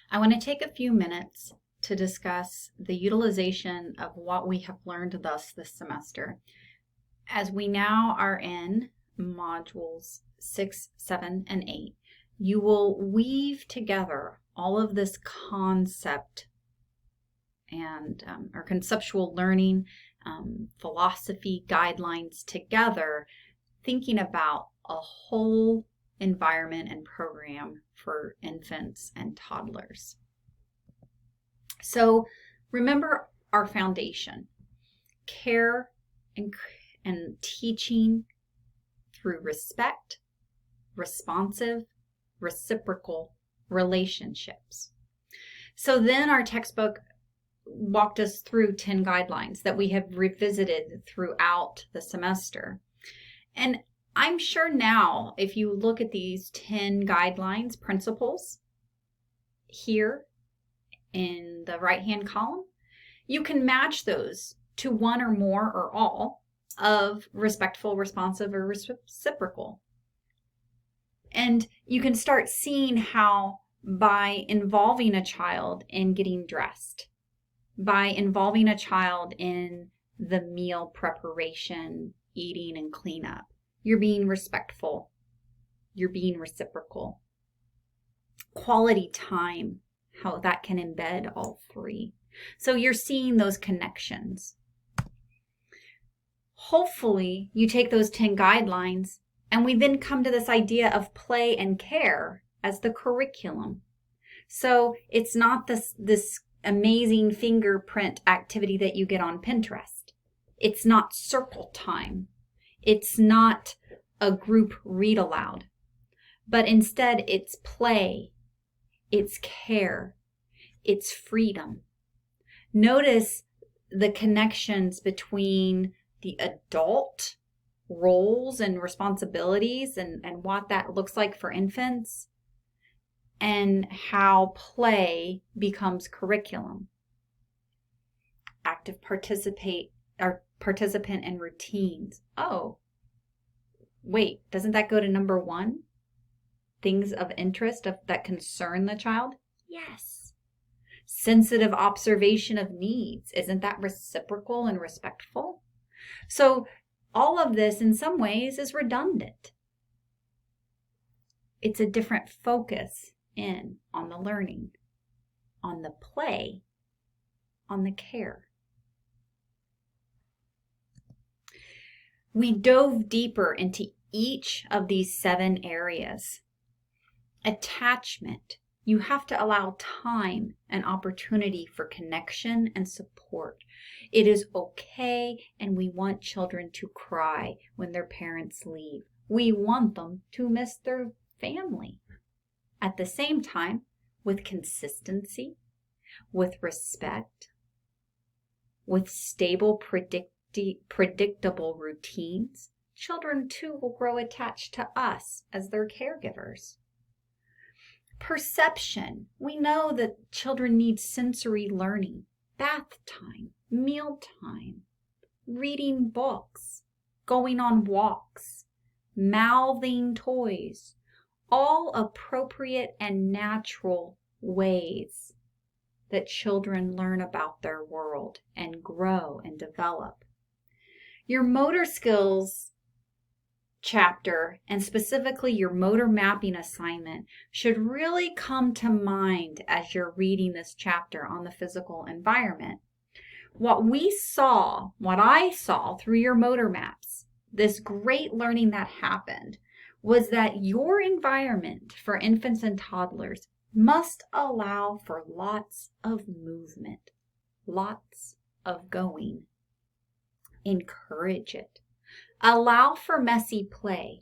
I want to take a few minutes to discuss the utilization of what we have learned thus this semester. As we now are in modules 6, 7, and 8, you will weave together all of this concept and or conceptual learning, philosophy guidelines together, thinking about a whole environment and program for infants and toddlers. So remember our foundation: care and teaching through respect, responsive, reciprocal relationships. So then our textbook walked us through 10 guidelines that we have revisited throughout the semester. And I'm sure now, if you look at these 10 guidelines, principles here in the right-hand column, you can match those to one or more or all of respectful, responsive, or reciprocal. And you can start seeing how by involving a child in getting dressed, by involving a child in the meal preparation, eating, and cleanup, you're being respectful, you're being reciprocal. Quality time, how that can embed all three. So you're seeing those connections. Hopefully you take those 10 guidelines and we then come to this idea of play and care as the curriculum. So it's not this amazing fingerprint activity that you get on Pinterest. It's not circle time. It's not a group read aloud, but instead it's play, it's care, it's freedom. Notice the connections between the adult roles and responsibilities and what that looks like for infants, and how play becomes curriculum. Active participant and routines. Oh, wait, doesn't that go to number 1? Things of interest that concern the child? Yes. Sensitive observation of needs. Isn't that reciprocal and respectful? So all of this in some ways is redundant. It's a different focus on the learning, on the play, on the care. We dove deeper into each of these 7 areas. Attachment. You have to allow time and opportunity for connection and support. It is okay, and we want children to cry when their parents leave. We want them to miss their family. At the same time, with consistency, with respect, with stable, predictable routines, children too will grow attached to us as their caregivers. Perception. We know that children need sensory learning, bath time, meal time, reading books, going on walks, mouthing toys, all appropriate and natural ways that children learn about their world and grow and develop. Your motor skills chapter, and specifically your motor mapping assignment, should really come to mind as you're reading this chapter on the physical environment. What I saw through your motor maps, this great learning that happened, was that your environment for infants and toddlers must allow for lots of movement, lots of going. Encourage it. Allow for messy play.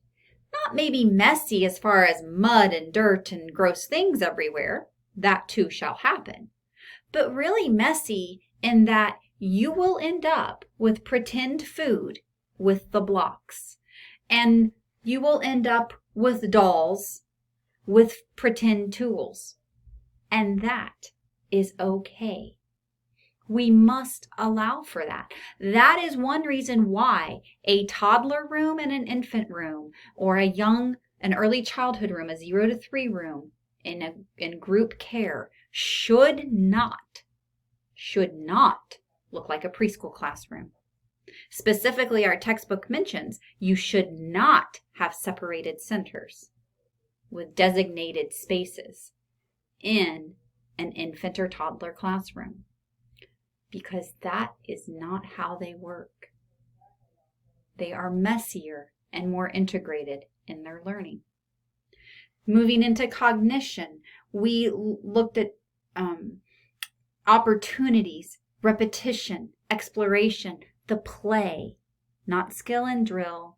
Not maybe messy as far as mud and dirt and gross things everywhere. That too shall happen. But really messy in that you will end up with pretend food with the blocks. And you will end up with dolls with pretend tools. And that is okay. We must allow for that. That is one reason why a toddler room and an infant room, or an early childhood room, a 0 to 3 room in group care, should not look like a preschool classroom. Specifically, our textbook mentions you should not have separated centers with designated spaces in an infant or toddler classroom, because that is not how they work. They are messier and more integrated in their learning. Moving into cognition, we looked at opportunities, repetition, exploration, the play, not skill and drill.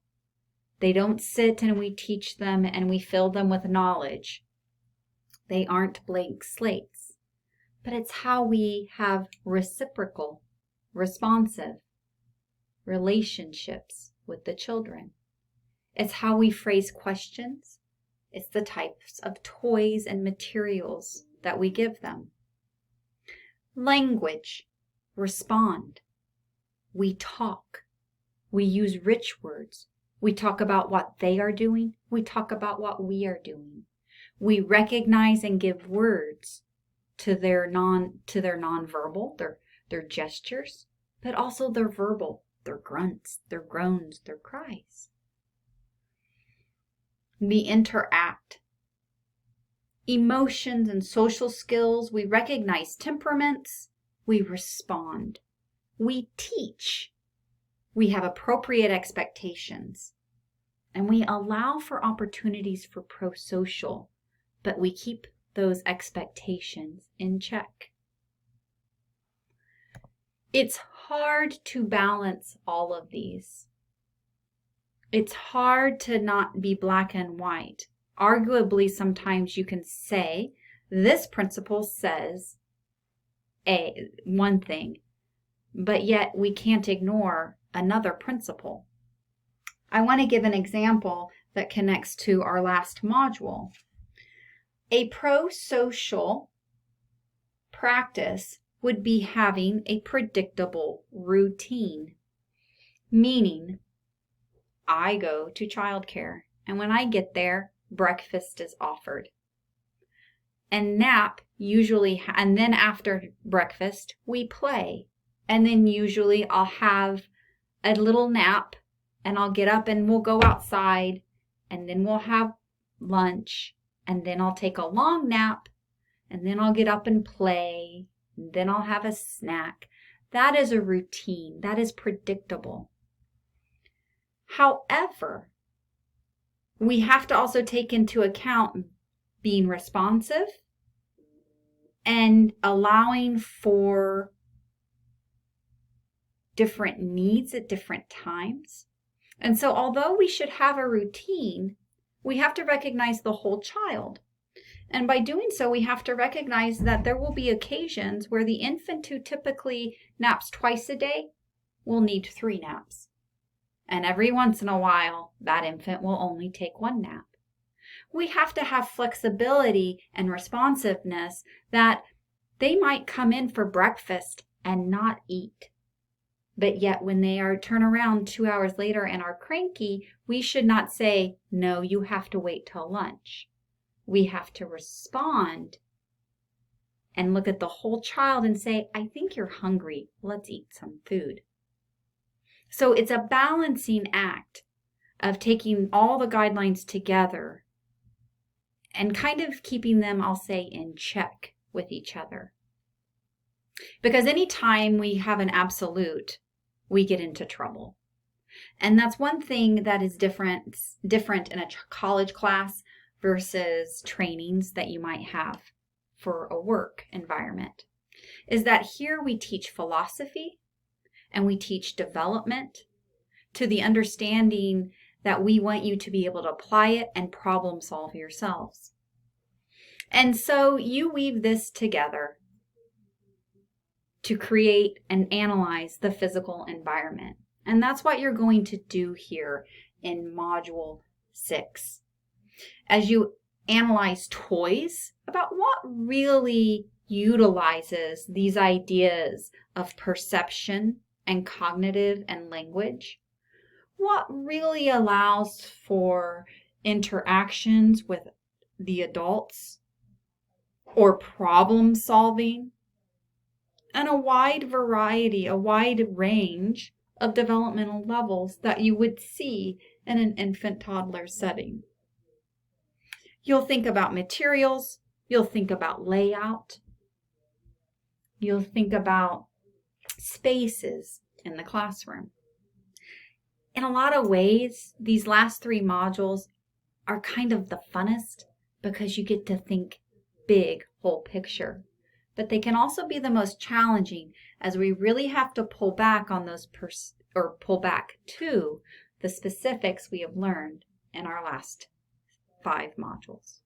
They don't sit and we teach them and we fill them with knowledge. They aren't blank slates. But it's how we have reciprocal, responsive relationships with the children. It's how we phrase questions. It's the types of toys and materials that we give them. Language, respond. We talk. We use rich words. We talk about what they are doing. We talk about what we are doing. We recognize and give words to their nonverbal, their gestures, but also their verbal, their grunts, their groans, their cries. We interact. Emotions and social skills, we recognize temperaments, we respond. We teach. We have appropriate expectations. And we allow for opportunities for pro-social, but we keep those expectations in check. It's hard to balance all of these. It's hard to not be black and white. Arguably, sometimes you can say, this principle says one thing, but yet we can't ignore another principle. I want to give an example that connects to our last module. A pro-social practice would be having a predictable routine, meaning I go to childcare, and when I get there, breakfast is offered. And nap usually, and then after breakfast, we play. And then usually I'll have a little nap, and I'll get up and we'll go outside, and then we'll have lunch, and then I'll take a long nap, and then I'll get up and play, and then I'll have a snack. That is a routine. That is predictable. However, we have to also take into account being responsive and allowing for different needs at different times. And so although we should have a routine, we have to recognize the whole child. And by doing so, we have to recognize that there will be occasions where the infant who typically naps twice a day will need 3 naps. And every once in a while, that infant will only take 1 nap. We have to have flexibility and responsiveness that they might come in for breakfast and not eat. But yet when they turn around 2 hours later and are cranky, we should not say, no, you have to wait till lunch. We have to respond and look at the whole child and say, I think you're hungry. Let's eat some food. So it's a balancing act of taking all the guidelines together and kind of keeping them, I'll say, in check with each other. Because anytime we have an absolute, we get into trouble. And that's one thing that is different in a college class versus trainings that you might have for a work environment, is that here we teach philosophy and we teach development to the understanding that we want you to be able to apply it and problem solve yourselves. And so you weave this together to create and analyze the physical environment. And that's what you're going to do here in Module 6. As you analyze toys, about what really utilizes these ideas of perception and cognitive and language, what really allows for interactions with the adults or problem solving, and a wide variety, a wide range of developmental levels that you would see in an infant toddler setting. You'll think about materials, you'll think about layout, you'll think about spaces in the classroom. In a lot of ways, these last 3 modules are kind of the funnest because you get to think big, whole picture. But they can also be the most challenging as we really have to pull back on those pull back to the specifics we have learned in our last 5 modules.